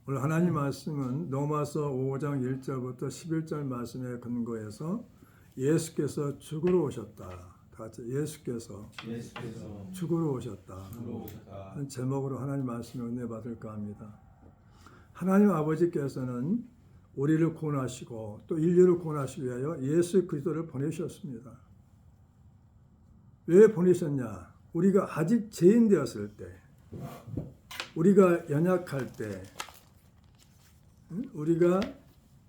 오늘 하나님 말씀은 로마서 5장 1절부터 11절 말씀에 근거해서 예수께서 죽으러 오셨다. 다 같이 예수께서 죽으러 오셨다. 하는 제목으로 하나님 말씀을 은혜 받을까 합니다. 하나님 아버지께서는 우리를 구원하시고 또 인류를 구원하시기 위하여 예수 그리스도를 보내셨습니다. 왜 보내셨냐? 우리가 아직 죄인 되었을 때, 우리가 연약할 때, 우리가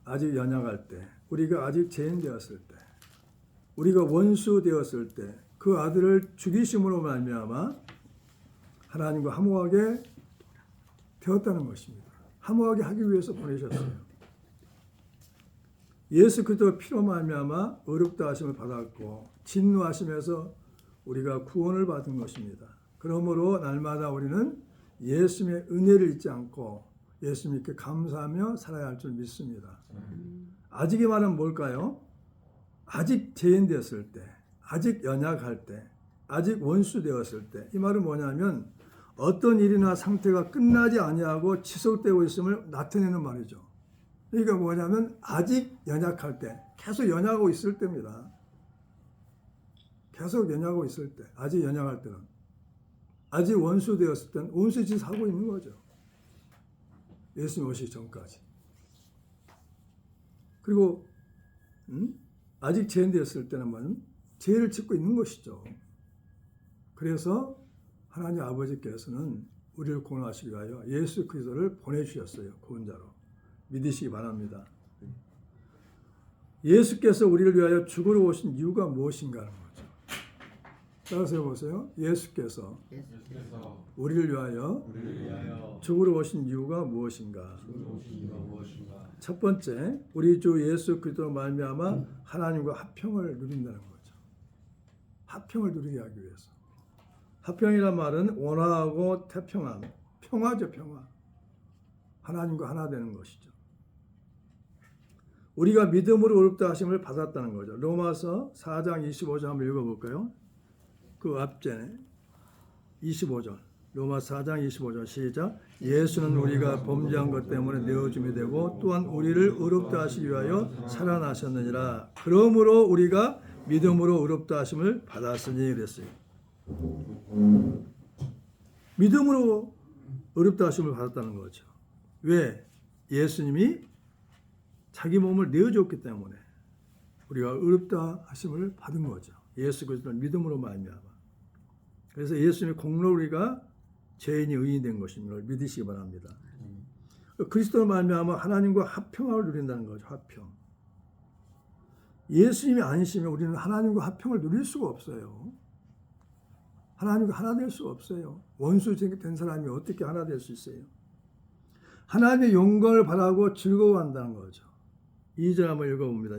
아직 연약할 때, 우리가 아직 죄인 되었을 때, 우리가 원수 되었을 때 그 아들을 죽이심으로 말미암아 하나님과 화목하게 되었다는 것입니다. 화목하게 하기 위해서 보내셨어요. 예수 그리스도 피로 말미암아 의롭다 하심을 받았고 진노하심에서 우리가 구원을 받은 것입니다. 그러므로 날마다 우리는 예수님의 은혜를 잊지 않고 예수님께 감사하며 살아야 할 줄 믿습니다. 아직의 말은 뭘까요? 아직 죄인 되었을 때, 아직 연약할 때, 아직 원수 되었을 때. 이 말은 뭐냐면 어떤 일이나 상태가 끝나지 아니하고 지속되고 있음을 나타내는 말이죠. 그러니까 뭐냐면 아직 연약할 때, 계속 연약하고 있을 때입니다. 계속 연약하고 있을 때, 아직 연약할 때는, 아직 원수 되었을 때는 원수 짓을 하고 있는 거죠. 예수님 오시기 전까지. 그리고 아직 죄인 되었을 때는 죄를 짓고 있는 것이죠. 그래서 하나님 아버지께서는 우리를 구원하시기 위하여 예수 그리스도를 보내주셨어요. 구원자로. 믿으시기 바랍니다. 예수께서 우리를 위하여 죽으러 오신 이유가 무엇인가 하는 거죠. 따라서 보세요. 예수께서 우리를 위하여 죽으러 오신 이유가 무엇인가. 첫 번째, 우리 주 예수 그리스도로 말미암아 하나님과 화평을 누린다는 거죠. 화평을 누리게 하기 위해서. 화평이란 말은 원화하고 태평함, 평화죠, 평화. 하나님과 하나 되는 것이죠. 우리가 믿음으로 의롭다 하심을 받았다는 거죠. 로마서 4장 25절 한번 읽어볼까요? 그 앞전에 25절. 로마 4장 25절 시작. 예수는 우리가 범죄한 것 때문에 내어줌이 되고 또한 우리를 의롭다 하시기 위하여 살아나셨느니라. 그러므로 우리가 믿음으로 의롭다 하심을 받았으니 그랬어요. 믿음으로 의롭다 하심을 받았다는 거죠. 왜? 예수님이 자기 몸을 내어줬기 때문에 우리가 의롭다 하심을 받은 거죠. 예수 그리스도를 믿음으로 말미암아. 그래서 예수님의 공로로 우리가 죄인이 의인이 된 것임을 믿으시기 바랍니다. 그리스도로 말미암아 하나님과 화평을 누린다는 거죠. 화평. 예수님이 아니시면 우리는 하나님과 화평을 누릴 수가 없어요. 하나님과 하나 될 수가 없어요. 원수 된 사람이 어떻게 하나 될 수 있어요? 하나님의 영광을 바라고 즐거워한다는 거죠. 2절 한번 읽어봅니다.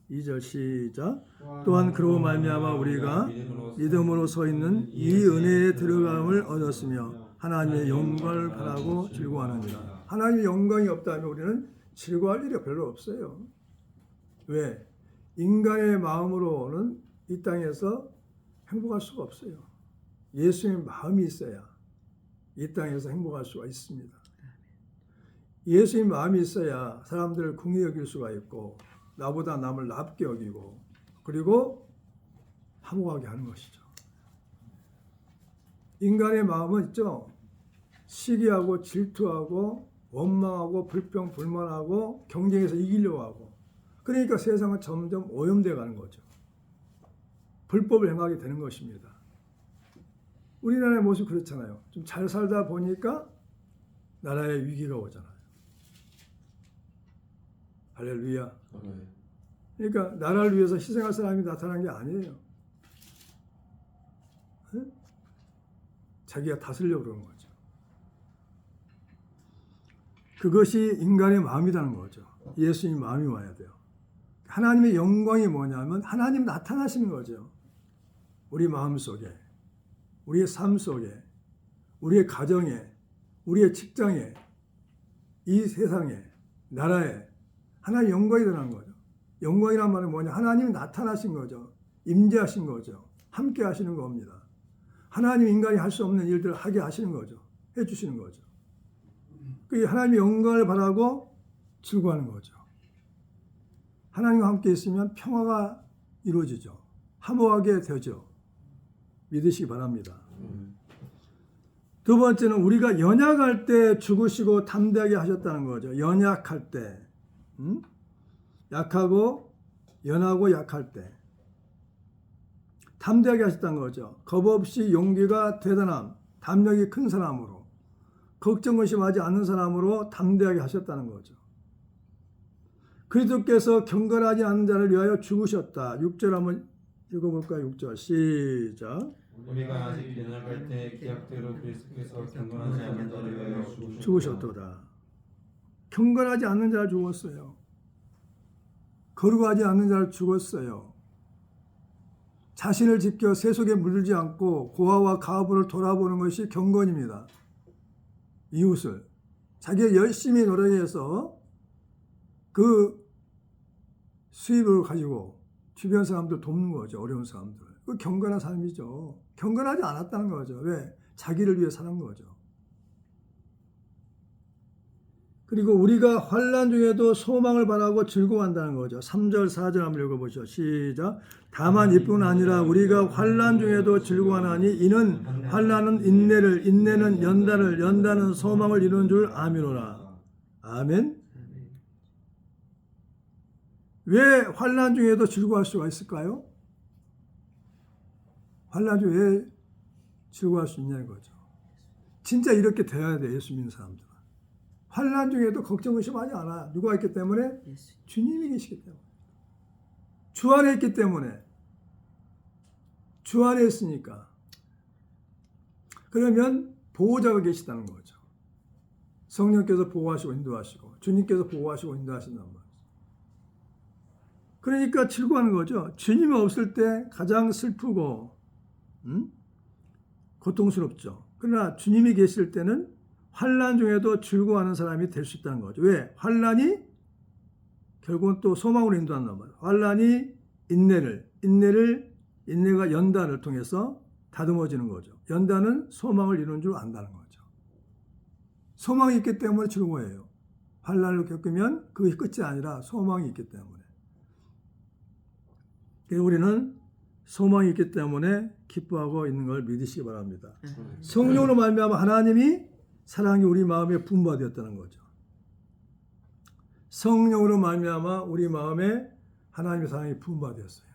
2절 시작. 또한 그로 말미암아 우리가 믿음으로 서 있는 이 은혜에 들어감을 얻었으며 하나님의 영광을 바라고 즐거워하느니라. 하나님의 영광이 없다면 우리는 즐거워할 일이 별로 없어요. 왜? 인간의 마음으로는 이 땅에서 행복할 수가 없어요. 예수님의 마음이 있어야 이 땅에서 행복할 수가 있습니다. 예수님의 마음이 있어야 사람들을 긍휼히 여길 수가 있고 나보다 남을 납게 여기고 그리고 화목하게 하는 것이죠. 인간의 마음은 있죠. 시기하고 질투하고 원망하고 불평 불만하고 경쟁에서 이기려고 하고 그러니까 세상은 점점 오염되어 가는 거죠. 불법을 행하게 되는 것입니다. 우리나라의 모습 그렇잖아요. 좀 잘 살다 보니까 나라에 위기가 오잖아요. 할렐루야. 그러니까 나라를 위해서 희생할 사람이 나타난 게 아니에요. 네? 자기가 다스리려고 그러는 거죠. 그것이 인간의 마음이라는 거죠. 예수님 마음이 와야 돼요. 하나님의 영광이 뭐냐면 하나님 나타나시는 거죠. 우리 마음 속에, 우리의 삶 속에, 우리의 가정에, 우리의 직장에, 이 세상에, 나라에 하나님의 영광이 드러나는 거죠. 영광이란 말은 뭐냐? 하나님이 나타나신 거죠. 임재하신 거죠. 함께 하시는 겁니다. 하나님 인간이 할 수 없는 일들을 하게 하시는 거죠. 해주시는 거죠. 그 하나님의 영광을 바라고 즐거워하는 거죠. 하나님과 함께 있으면 평화가 이루어지죠. 화목하게 되죠. 믿으시기 바랍니다. 두 번째는 우리가 연약할 때 죽으시고 담대하게 하셨다는 거죠. 연약할 때. 약하고 연하고 약할 때 담대하게 하셨다는 거죠. 겁 없이 용기가 대단함, 담력이 큰 사람으로, 걱정 의심하지 않는 사람으로 담대하게 하셨다는 거죠. 그리스도께서 경건하지 않는 자를 위하여 죽으셨다. 6절 한번 읽어볼까요? 6절 시작. 우리가 아직 연약할 때 기약대로 그리스도께서 경건하지 않는 자를 위하여 죽으셨도다. 경건하지 않는 자를 죽었어요. 거룩하지 않는 자를 죽었어요. 자신을 지켜 세속에 물들지 않고 고아와 가부를 돌아보는 것이 경건입니다. 이웃을 자기가 열심히 노력해서 그 수입을 가지고 주변 사람들 돕는 거죠. 어려운 사람들. 그 경건한 삶이죠. 경건하지 않았다는 거죠. 왜? 자기를 위해 사는 거죠. 그리고 우리가 환난 중에도 소망을 바라고 즐거워한다는 거죠. 3절 4절 한번 읽어보시죠. 시작. 다만 이뿐 아니라 우리가 환난 중에도 즐거워하나니 이는 환난은 인내를, 인내는 연단을, 연단은 소망을 이루는 줄 아미노라. 아멘. 왜 환난 중에도 즐거워할 수가 있을까요? 환난 중에 왜 즐거워할 수 있냐는 거죠. 진짜 이렇게 돼야 돼. 예수 믿는 사람들. 환난 중에도 걱정 의심하지 않아. 누가 있기 때문에? 주님이 계시기 때문에. 주 안에 있기 때문에. 주 안에 있으니까. 그러면 보호자가 계시다는 거죠. 성령께서 보호하시고 인도하시고 주님께서 보호하시고 인도하신단 말이죠. 그러니까 즐거워하는 거죠. 주님이 없을 때 가장 슬프고 고통스럽죠. 그러나 주님이 계실 때는 환난 중에도 즐거워하는 사람이 될 수 있다는 거죠. 왜? 환난이 결국은 또 소망으로 인도한단 말이에요. 환난이 인내가 연단을 통해서 다듬어지는 거죠. 연단은 소망을 이루는 줄 안다는 거죠. 소망이 있기 때문에 즐거워해요. 환난을 겪으면 그것이 끝이 아니라 소망이 있기 때문에. 우리는 소망이 있기 때문에 기뻐하고 있는 걸 믿으시기 바랍니다. 성령으로 말미암아 하나님이 사랑이 우리 마음에 분부되었다는 거죠. 성령으로 말미암아 우리 마음에 하나님의 사랑이 분부되었어요.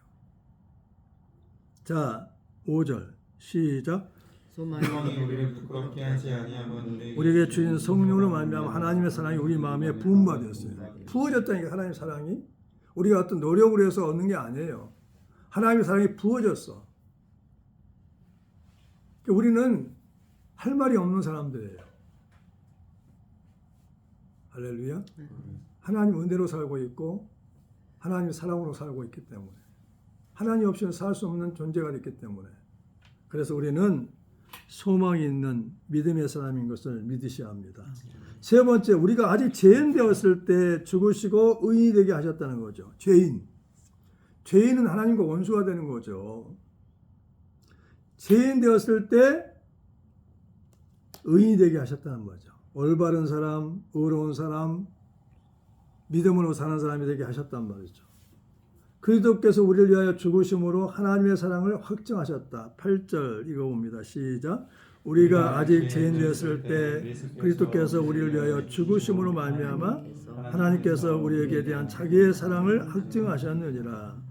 자, 5절 시작. 소망이 우리를 부끄럽게 하지 아니하면 우리에게 주신 성령으로 말미암아 하나님의 사랑이 우리 마음에 부어졌어요. 부어졌다니까 하나님의 사랑이 우리가 어떤 노력으로 해서 얻는 게 아니에요. 하나님의 사랑이 부어졌어. 우리는 할 말이 없는 사람들이에요. 할렐루야. 하나님 은혜로 살고 있고 하나님의 사랑으로 살고 있기 때문에 하나님 없이는 살 수 없는 존재가 됐기 때문에 그래서 우리는 소망이 있는 믿음의 사람인 것을 믿으셔야 합니다. 세 번째, 우리가 아직 죄인 되었을 때 죽으시고 의인이 되게 하셨다는 거죠. 죄인은 하나님과 원수가 되는 거죠. 죄인 되었을 때 의인이 되게 하셨다는 거죠. 올바른 사람, 의로운 사람, 믿음으로 사는 사람이 되게 하셨단 말이죠. 그리스도께서 우리를 위하여 죽으심으로 하나님의 사랑을 확증하셨다. 8절 읽어봅니다. 시작. 우리가 아직 죄인 되었을 때 그리스도께서 우리를 위하여 죽으심으로 말미암아 하나님께서 우리에게 대한 자기의 사랑을 확증하셨느니라.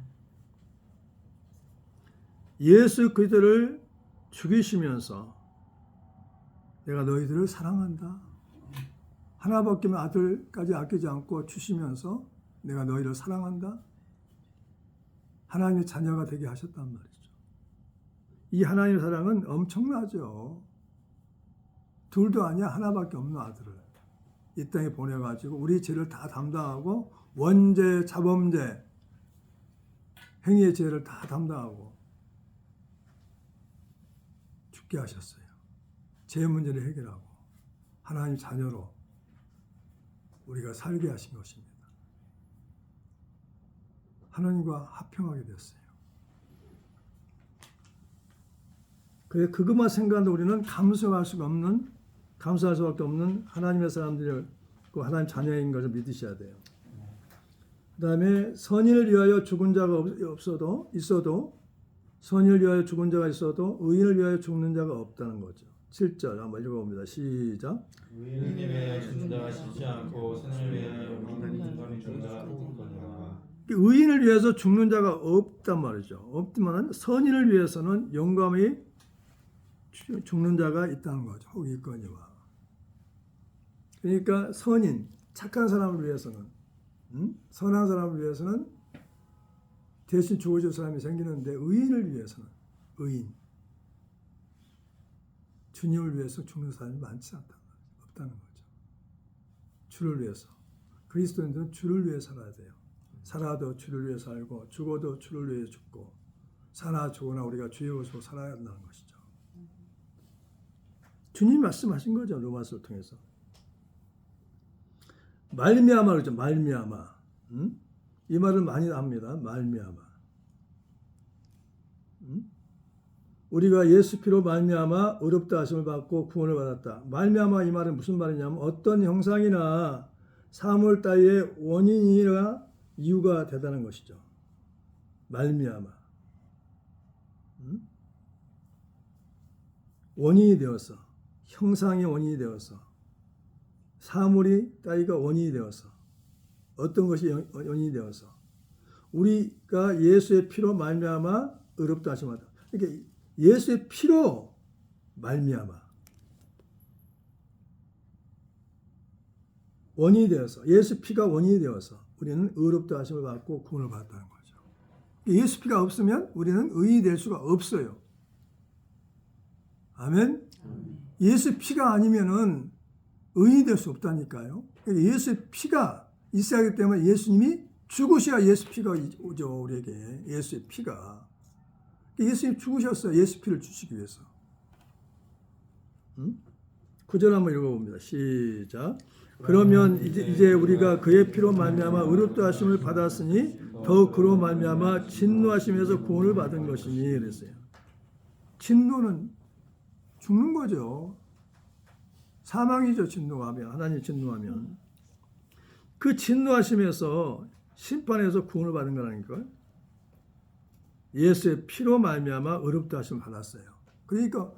예수 그리스도를 죽이시면서 내가 너희들을 사랑한다. 하나밖에 아들까지 아끼지 않고 주시면서 내가 너희를 사랑한다. 하나님의 자녀가 되게 하셨단 말이죠. 이 하나님의 사랑은 엄청나죠. 둘도 아니야 하나밖에 없는 아들을 이 땅에 보내가지고 우리 죄를 다 담당하고 원죄, 자범죄, 행위의 죄를 다 담당하고 죽게 하셨어요. 죄 문제를 해결하고 하나님 자녀로 우리가 살게 하신 것입니다. 하나님과 합평하게 됐어요. 그것만 생각하는데 우리는 감수할 수가 없는 감사할 수밖에 없는 하나님의 사람들이 하나님 자녀인 것을 믿으셔야 돼요. 그 다음에 선인을 위하여 죽은 자가 있어도 선인을 위하여 죽은 자가 있어도 의인을 위하여 죽는 자가 없다는 거죠. 7절 한번 읽어봅니다. 시작. 의인을 위하여 죽는 자가 있지 않고 선을 위하여 죽는 자가 없거니와. 의인을 위해서 죽는 자가 없단 말이죠. 없지만 선인을 위해서는 영감이 죽는 자가 있다는 거죠. 혹 있거니와. 그러니까 선인, 착한 사람을 위해서는, 선한 사람을 위해서는 대신 죽어줄 사람이 생기는데 의인을 위해서는, 의인, 주님을 위해서 죽는 사람이 많지 없다는 거죠. 주를 위해서. 그리스도인들은 주를 위해 살아야 돼요. 살아도 주를 위해 살고 죽어도 주를 위해 죽고 사나 죽으나 우리가 주의 것으로 살아야 한다는 것이죠. 주님이 말씀하신 거죠. 로마서를 통해서. 말미암아 그러죠. 말미암아. 이 말을 많이 합니다. 말미암아. 우리가 예수 피로 말미암아 의롭다 하심을 받고 구원을 받았다. 말미암아 이 말은 무슨 말이냐면 어떤 형상이나 사물 따위의 원인이나 이유가 되다는 것이죠. 말미암아. 원인이 되어서, 형상이 원인이 되어서, 사물이 따위가 원인이 되어서, 어떤 것이 원인이 되어서, 우리가 예수의 피로 말미암아 의롭다 하심을 받았다. 그러니까 예수의 피로 말미암아 원인이 되어서, 예수 피가 원인이 되어서 우리는 의롭다 하심을 받고 구원을 받았다는 거죠. 예수 피가 없으면 우리는 의인이 될 수가 없어요. 아멘. 예수 피가 아니면은 의인이 될 수 없다니까요. 예수 피가 있어야 하기 때문에 예수님이 죽으셔야 예수 피가 오죠. 우리에게 예수의 피가. 예수님이 죽으셨어요. 예수 피를 주시기 위해서. 9절 한번 읽어봅니다. 시작. 그러면 이제 우리가 그의 피로 말미암아 의롭다 하심을 받았으니 더욱 그로 말미암아 진노하심에서 구원을 받은 것이니 그랬어요. 진노는 죽는 거죠. 사망이죠. 진노하면 하나님 진노하면 그 진노하심에서 심판에서 구원을 받은 거라니까요. 예수의 피로 말미암아 의롭다 하심을 받았어요. 그러니까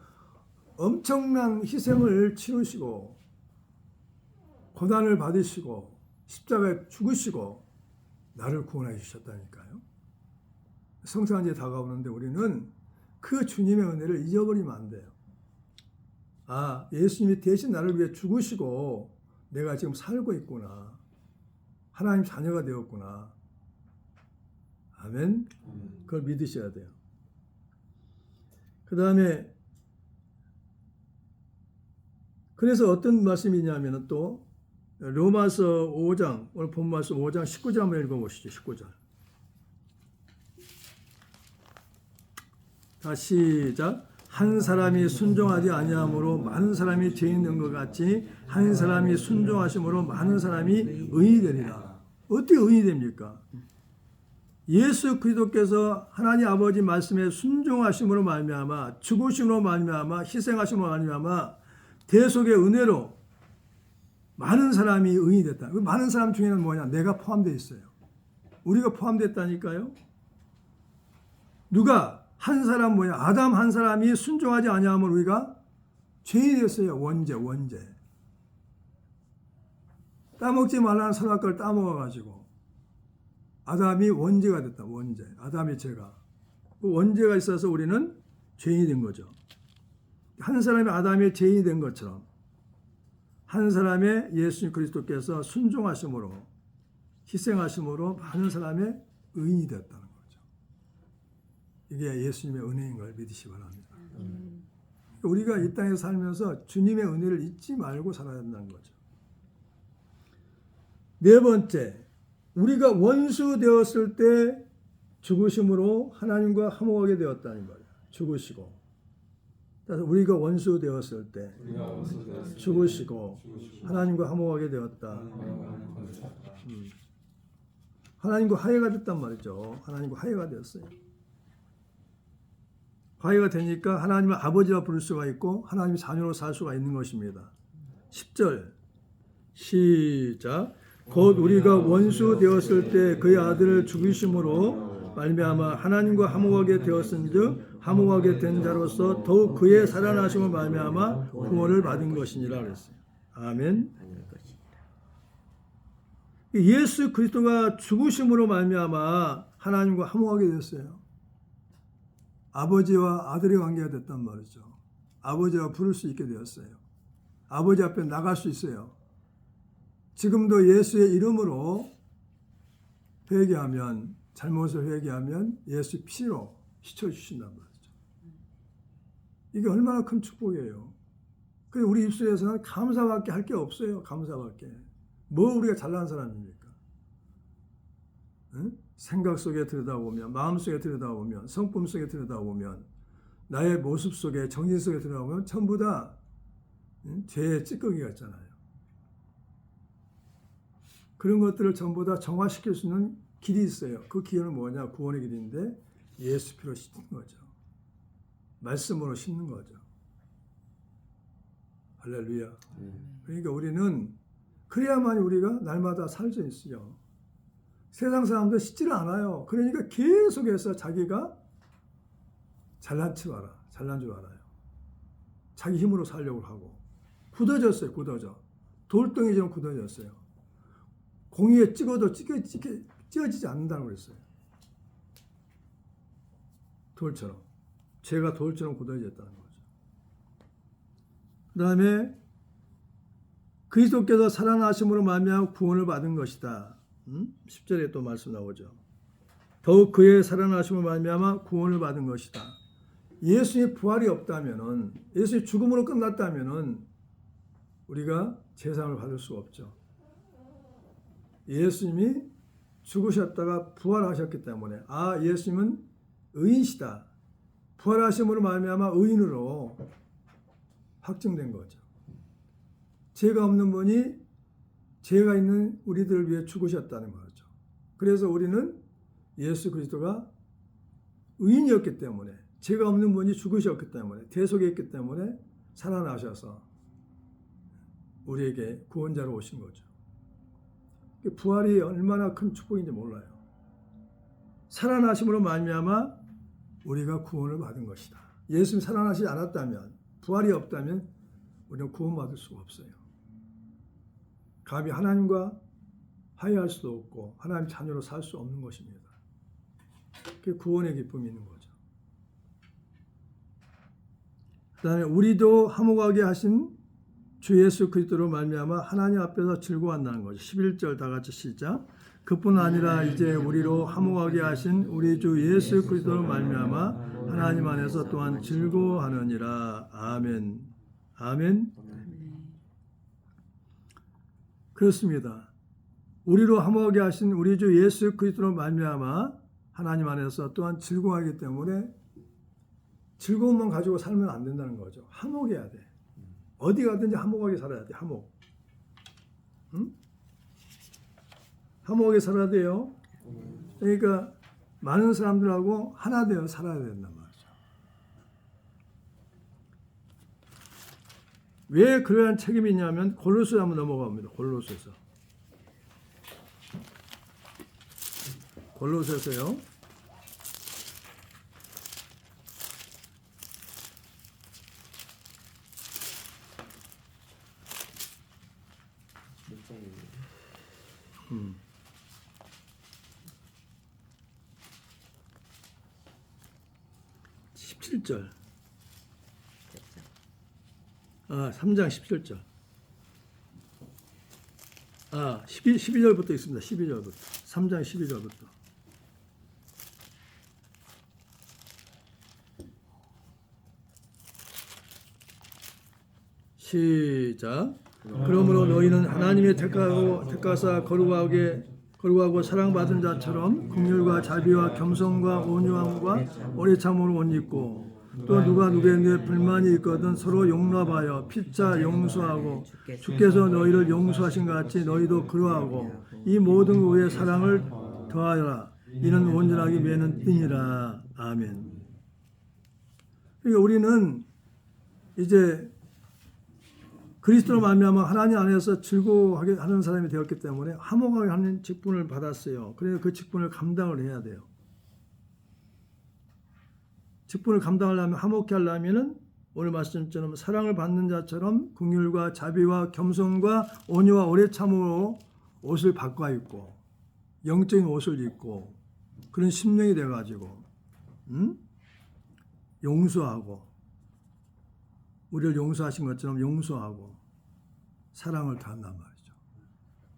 엄청난 희생을 치르시고 고난을 받으시고 십자가에 죽으시고 나를 구원해 주셨다니까요. 성탄절이 다가오는데 우리는 그 주님의 은혜를 잊어버리면 안 돼요. 아, 예수님이 대신 나를 위해 죽으시고 내가 지금 살고 있구나. 하나님 자녀가 되었구나. 아멘. 그걸 믿으셔야 돼요. 그 다음에 그래서 어떤 말씀이냐면 또 로마서 5장 오늘 본 말씀 5장 19절 한번 읽어보시죠. 19절. 다시 시작. 한 사람이 순종하지 아니함으로 많은 사람이 죄인 된 것 같이 한 사람이 순종하심으로 많은 사람이 의인이 되리라. 어떻게 의인이 됩니까? 예수 그리스도께서 하나님 아버지 말씀에 순종하심으로 말미암아 죽으심으로 말미암아 희생하심으로 말미암아 대속의 은혜로 많은 사람이 의인이 됐다. 그 많은 사람 중에는 뭐냐? 내가 포함되어 있어요. 우리가 포함됐다니까요. 누가? 한 사람 뭐냐? 아담 한 사람이 순종하지 아니하면 우리가 죄인이 됐어요. 원죄. 따먹지 말라는 선악과를 따먹어가지고 아담이 원죄가 됐다. 원죄. 아담이 죄가. 그 원죄가 있어서 우리는 죄인이 된 거죠. 한 사람이 아담이 죄인이 된 것처럼 한 사람의 예수 그리스도께서 순종하심으로 희생하심으로 많은 사람의 의인이 되었다는 거죠. 이게 예수님의 은혜인 걸 믿으시기 바랍니다. 우리가 이 땅에 살면서 주님의 은혜를 잊지 말고 살아야 한다는 거죠. 네 번째, 우리가 원수 되었을 때 죽으심으로 하나님과 화목하게 되었다는 거예요. 죽으시고. 그래서 우리가 원수 되었을 때 죽으시고 하나님과 화목하게 되었다. 하나님과 화해가 됐단 말이죠. 하나님과 화해가 되었어요. 화해가 되니까 하나님을 아버지라 부를 수가 있고 하나님의 자녀로 살 수가 있는 것입니다. 10절 시작. 곧 우리가 원수 되었을 때 그의 아들을 죽이심으로 말미암아 하나님과 화목하게 되었은즉 화목하게 된 자로서 더욱 그의 살아나심을 말미암아 구원을 받은 것이니라 그랬어요. 아멘. 예수 그리스도가 죽으심으로 말미암아 하나님과 화목하게 됐어요. 아버지와 아들의 관계가 됐단 말이죠. 아버지와 부를 수 있게 되었어요. 아버지 앞에 나갈 수 있어요. 지금도 예수의 이름으로 회개하면, 잘못을 회개하면 예수 피로 씻어주신단 말이죠. 이게 얼마나 큰 축복이에요. 그래서 우리 입술에서는 감사밖에 할 게 없어요. 감사밖에. 뭐 우리가 잘난 사람입니까? 응? 생각 속에 들여다보면, 마음 속에 들여다보면, 성품 속에 들여다보면, 나의 모습 속에, 정신 속에 들여다보면 전부 다 죄의 찌꺼기 같잖아요. 그런 것들을 전부 다 정화시킬 수 있는 길이 있어요. 그 길은 뭐냐? 구원의 길인데 예수 피로 씻는 거죠. 말씀으로 씻는 거죠. 할렐루야. 그러니까 우리는 그래야만 우리가 날마다 살 수 있어요. 세상 사람들 씻지를 않아요. 그러니까 계속해서 자기가 잘난 줄 알아요. 자기 힘으로 살려고 하고 굳어졌어요. 굳어져. 돌덩이처럼 굳어졌어요. 공이에 찍어도 찢어지지 않는다고 그랬어요. 돌처럼. 죄가 돌처럼 굳어졌다는 거죠. 그 다음에 그리스도께서 살아나심으로 말미암아 구원을 받은 것이다. 10절에 또 말씀 나오죠. 더욱 그의 살아나심으로 말미암아 구원을 받은 것이다. 예수의 부활이 없다면은, 예수의 죽음으로 끝났다면은 우리가 제사함을 받을 수가 없죠. 예수님이 죽으셨다가 부활하셨기 때문에 예수님은 의인이시다. 부활하심으로 말미암아 의인으로 확증된 거죠. 죄가 없는 분이 죄가 있는 우리들을 위해 죽으셨다는 거죠. 그래서 우리는 예수 그리스도가 의인이었기 때문에, 죄가 없는 분이 죽으셨기 때문에, 대속에 있기 때문에 살아나셔서 우리에게 구원자로 오신 거죠. 부활이 얼마나 큰 축복인지 몰라요. 살아나심으로 말미암아 우리가 구원을 받은 것이다. 예수님이 살아나시지 않았다면, 부활이 없다면 우리는 구원받을 수가 없어요. 감히 하나님과 화해할 수도 없고 하나님 자녀로 살 수 없는 것입니다. 그게 구원의 기쁨이 있는 거죠. 그 다음에 우리도 화목하게 하신 주 예수 그리스도로 말미암아 하나님 앞에서 즐거워한다는 거죠. 11절 다 같이 시작. 그뿐 아니라 이제 우리로 화목하게 하신 우리 주 예수 그리스도로 말미암아 하나님 안에서 또한 즐거워하느니라. 아멘. 아멘. 그렇습니다. 우리로 화목하게 하신 우리 주 예수 그리스도로 말미암아 하나님 안에서 또한 즐거워하기 때문에 즐거움만 가지고 살면 안 된다는 거죠. 화목해야 돼. 어디 가든지 화목하게 살아야 돼. 화목. 응? 화목하게 살아야 돼요. 그러니까 많은 사람들하고 하나 되어 살아야 된단 말이죠. 왜 그러한 책임이 있냐면 골로새 한번 넘어갑니다. 골로새서. 골로새서요. 음. 17절. 3장 17절. 12절부터 있습니다. 12절부터. 3장 12절부터. 시작. 그러므로 너희는 하나님의 택하사 거룩하고 사랑받은 자처럼 긍휼과 자비와 겸손과 온유함과 오래 참음으로 옷 입고 또 누가 누구에게 불만이 있거든 서로 용납하여 피차 용서하고 주께서 너희를 용서하신 것 같이 너희도 그러하고 이 모든 의에 사랑을 더하여라. 이는 온전하게 매는 띠니라. 아멘. 그러니까 우리는 이제 그리스도로 말미암아 하나님 안에서 즐거워하게 하는 사람이 되었기 때문에 화목하게 하는 직분을 받았어요. 그래서 그 직분을 감당을 해야 돼요. 직분을 감당하려면 화목케 하려면은 오늘 말씀처럼 사랑을 받는 자처럼 긍휼과 자비와 겸손과 온유와 오래 참음으로 옷을 바꿔 입고 영적인 옷을 입고 그런 심령이 돼 가지고 용서하고 우리를 용서하신 것처럼 용서하고 사랑을 다한단 말이죠.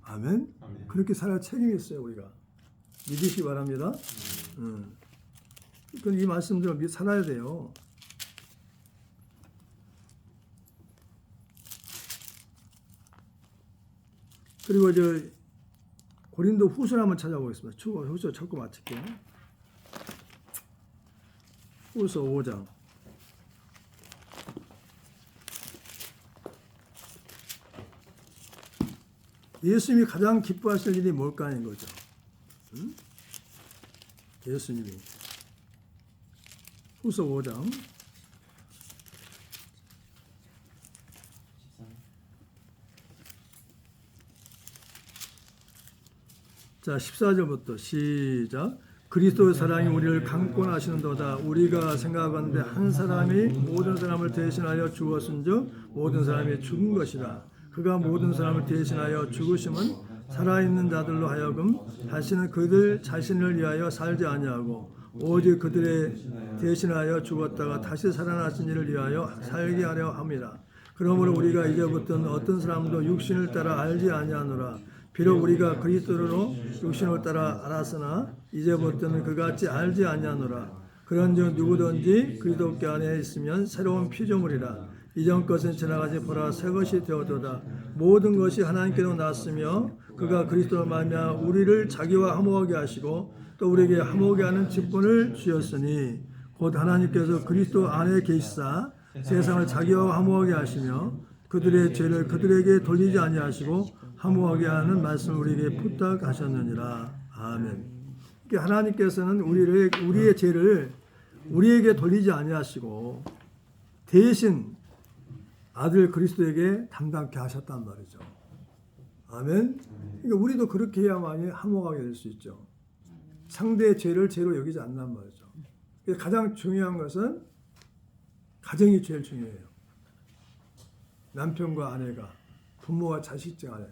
아멘. 아멘. 그렇게 살아야 책임이 있어요. 우리가 믿으시기 바랍니다. 그러니까 이 말씀대로 살아야 돼요. 그리고 이제 고린도 후서를 한번 찾아보겠습니다. 후서 찾고 마칠게요. 후서 5장. 예수님이 가장 기뻐하실 일이 뭘까 하는 거죠. 예수님이. 후서 5장. 자, 14절부터 시작. 그리스도의 사랑이 우리를 강권하시는도다. 우리가 생각하건대 한 사람이 모든 사람을 대신하여 죽었은즉 모든 사람이 죽은 것이라. 그가 모든 사람을 대신하여 죽으심은 살아있는 자들로 하여금 다시는 그들 자신을 위하여 살지 아니하고 오직 그들의 대신하여 죽었다가 다시 살아나신 이를 위하여 살게 하려 함이라. 그러므로 우리가 이제부터는 어떤 사람도 육신을 따라 알지 아니하노라. 비록 우리가 그리스도로 육신을 따라 알았으나 이제부터는 그같이 알지 아니하노라. 그런즉 누구든지 그리스도께 안에 있으면 새로운 피조물이라. 이전 것은 지나가지 보라 새 것이 되어도다. 모든 것이 하나님께로 났으며 그가 그리스도로 말미암아 우리를 자기와 화목하게 하시고 또 우리에게 화목하게 하는 직분을 주셨으니 곧 하나님께서 그리스도 안에 계시사 세상을 자기와 화목하게 하시며 그들의 죄를 그들에게 돌리지 아니하시고 화목하게 하는 말씀을 우리에게 부탁하셨느니라. 아멘. 하나님께서는 우리의 죄를 우리에게 돌리지 아니하시고 대신 아들 그리스도에게 담당케 하셨단 말이죠. 아멘. 그러니까 우리도 그렇게 해야만이 화목하게 될 수 있죠. 상대의 죄를 죄로 여기지 않단 말이죠. 가장 중요한 것은 가정이 제일 중요해요. 남편과 아내가, 부모와 자식 간에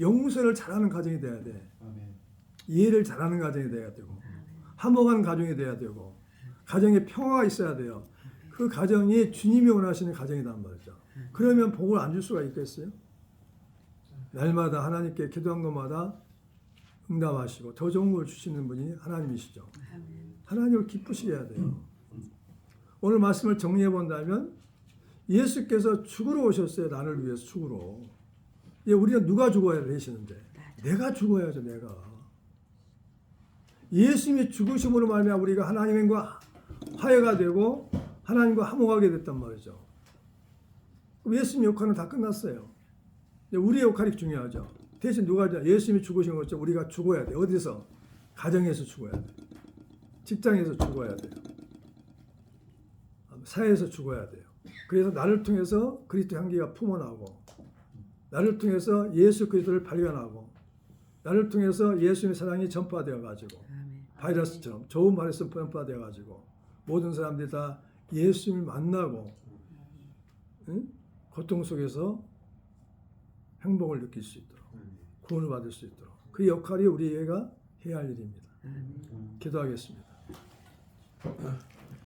용서를 잘하는 가정이 돼야 돼. 이해를 잘하는 가정이 돼야 되고, 화목한 가정이 돼야 되고, 가정에 평화가 있어야 돼요. 그 가정이 주님이 원하시는 가정이란 말이죠. 그러면 복을 안 줄 수가 있겠어요? 날마다 하나님께 기도한 것마다 응답하시고 더 좋은 걸 주시는 분이 하나님이시죠. 하나님을 기쁘시게 해야 돼요. 오늘 말씀을 정리해 본다면 예수께서 죽으러 오셨어요. 나를 위해서 죽으러. 우리는 누가 죽어야 되시는데? 내가 죽어야죠. 내가. 예수님이 죽으심으로 말미암아 우리가 하나님과 화해가 되고 하나님과 화목하게 됐단 말이죠. 예수님 역할은 다 끝났어요. 우리의 역할이 중요하죠. 대신 누가 예수님이 죽으신 것처럼 우리가 죽어야 돼. 어디서? 가정에서 죽어야 돼. 직장에서 죽어야 돼요. 사회에서 죽어야 돼요. 그래서 나를 통해서 그리스도 향기가 품어나고 나를 통해서 예수 그리스도를 발견하고 나를 통해서 예수님의 사랑이 전파되어 가지고 바이러스처럼 좋은 바이러스 전파되어 가지고 모든 사람들이 다 예수님을 만나고 고통 속에서 행복을 느낄 수 있도록 구원을 받을 수 있도록 그 역할이 우리가 해야 할 일입니다. 기도하겠습니다.